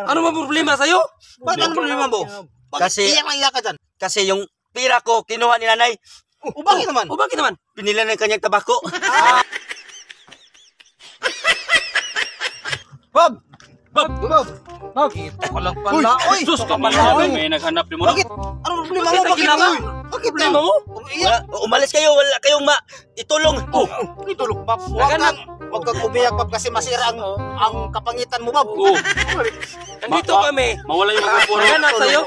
Ano ba problema sa'yo? Bakit ano problema mo? Kasi- Iyak lang iyak ka dyan. Kasi yung pira ko, kinuha ni nanay. Bakit naman? O bakit naman? Pinila ng kanyang tabako. Bob! Bob! Bob! Walang pala. Oy! Sus ka man Uy! may naghanap di mo. Bakit? Ano problema mo? Bakit ang Bakit ginawa? uy? Bakit Problema mo? Iyak! Umalis kayo, wala kayong itulong. Itulog, Bob. Huwag kang umiyak, Bob, kasi masira ang kapangitan mo, Bob. Nandito kami. Mawala yung magpapuro. Naghanap sa'yo.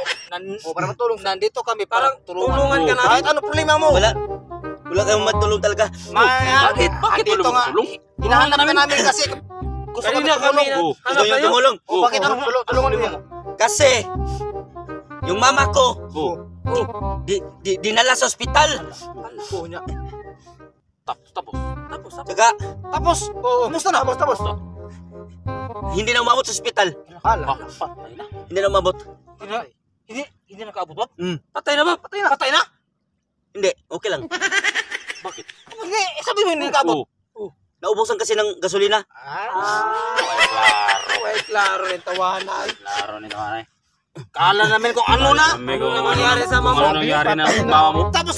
Para matulong. Nandito kami Parang tulungan ka namin. Kahit ano problema mo? Wala kayong matulong talaga. Bakit? Bakit Dito nga. Hinahanap ka namin kasi gusto kami Kanina kami tumulong. Gusto hanap nyo sa'yo. tumulong? Bakit ano tulungan mo? Kasi, yung mama ko, dinala sa ospital. Tapos. Saka, Tapos, kumusta na? Tapos. hindi na umabot sa ospital. Hindi na umabot. Hindi nakaabot, Bob? Patay na ba? Patay na? Hindi, okay lang. Bakit? Hindi, sabi mo hindi nakaabot. Naubusan kasi ng gasolina. Ay, klaro yung tawanan. Klaro nito manay. Kala namin kung ano na. Ano na mangyari sa mama? Ano nangyari na mama mo? Tapos.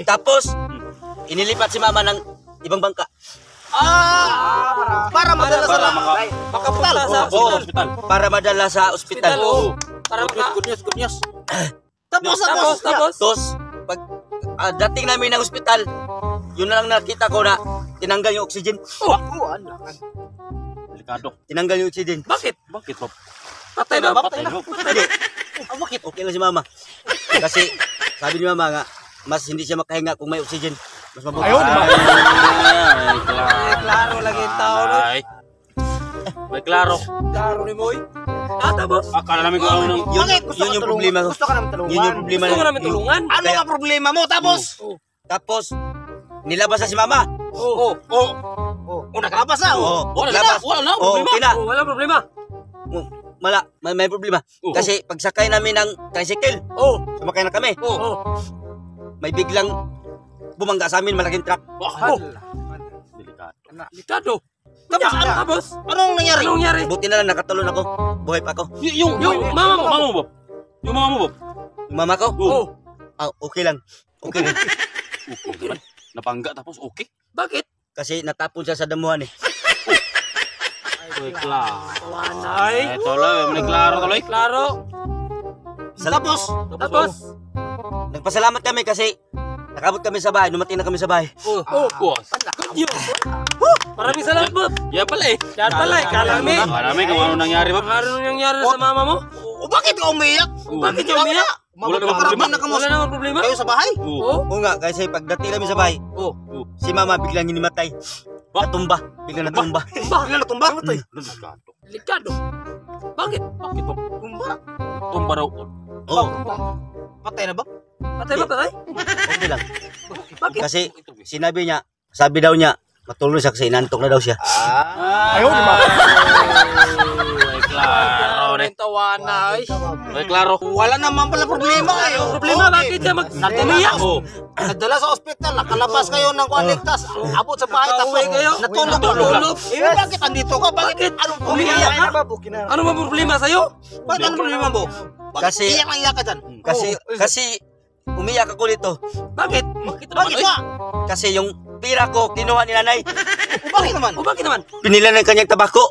Tapos, inilipat si mama ng ibang bangka. Para madala sa Makapunta sa Oo, hospital. hospital. Para madala sa Hospital, ospital. oo. Para Good news. Tapos. Tapos, pag dating namin ng ospital, yun na lang nakita ko na tinanggal yung oxygen. Delikado. Tinanggal yung oxygen. Bakit? Bakit, Bob? Patay na ba? Patay na. Hindi. Bakit? Okay lang si mama. Kasi, sabi ni mama nga, mas hindi siya makahinga kung may oxygen. Mas mabuti. Ay, Klaro lagi yung tao, no? Ay. May klaro. Klaro ni Moy. Tapos. Akala namin kung ano nang... Yun yung problema ko. Gusto ka namin tulungan. Yun yung problema. Gusto ko namin tulungan. Ano nga problema mo? Tapos? Tapos, nilabas na si mama. Nakalabas na. Wala na Oo, problema. okay na. Wala problema. May problema. Kasi pagsakay namin ng tricycle, sumakay na kami. May biglang bumangga sa amin, malaking truck. Delikado. Tapos. Anong nangyari? Anong nangyari? Buti na lang nakatulon ako. Buhay pa ako. Yung mama mo. Mama mo, Bob. Yung mama mo, Bob. Yung mama ko? Oo. Okay lang. Okay lang. Okay. Napangga tapos okay. Bakit? Kasi natapon siya sa damuhan eh. Ay, klaro. Wanay. Ito lang, may klaro tuloy. Klaro. Tapos? Nagpasalamat kami kasi nakabot kami sa bahay, dumating na kami sa bahay. Boss. Good news. Maraming salamat, Bob. Yan pala eh. Yan pala eh. Kalami. Marami kung ano nangyari, Bob. Ano nangyari sa mama mo? Bakit ka umiyak? Bakit yung umiyak? Wala namang problema. Wala namang problema. Kayo sa bahay? Oo nga, kasi pagdating namin sa bahay, si mama biglang hinimatay. Natumba. Biglang natumba. Bigla natumba? Delikado. Bakit? Bakit, Bob? Tumba? Tumba daw. Oo, Patay na ba? Patay ba patay? okay lang. Bakit? Kasi sabi daw niya, matulog siya kasi inantok na daw siya. Ayaw, di ba? May klaro Ang tawanay. May klaro. Wala naman pala problema kayo. Problema, bakit ka umiyak? Nadala sa ospital, nakalabas kayo ng kualigtas. Abot sa bahay, tapos Nakauwi kayo? natulog. Bakit andito ka? Bakit? Anong problema? Umiiyak ka? Ano ba problema sa'yo? Bakit anong problema mo? Kasi- Iyak lang iyak ka dyan. Kasi umiyak ako dito. Bakit? Bakit ba? Kasi yung pira ko, kinuha ni nanay. Bakit naman? O bakit naman? Pinila ng kanyang tabako.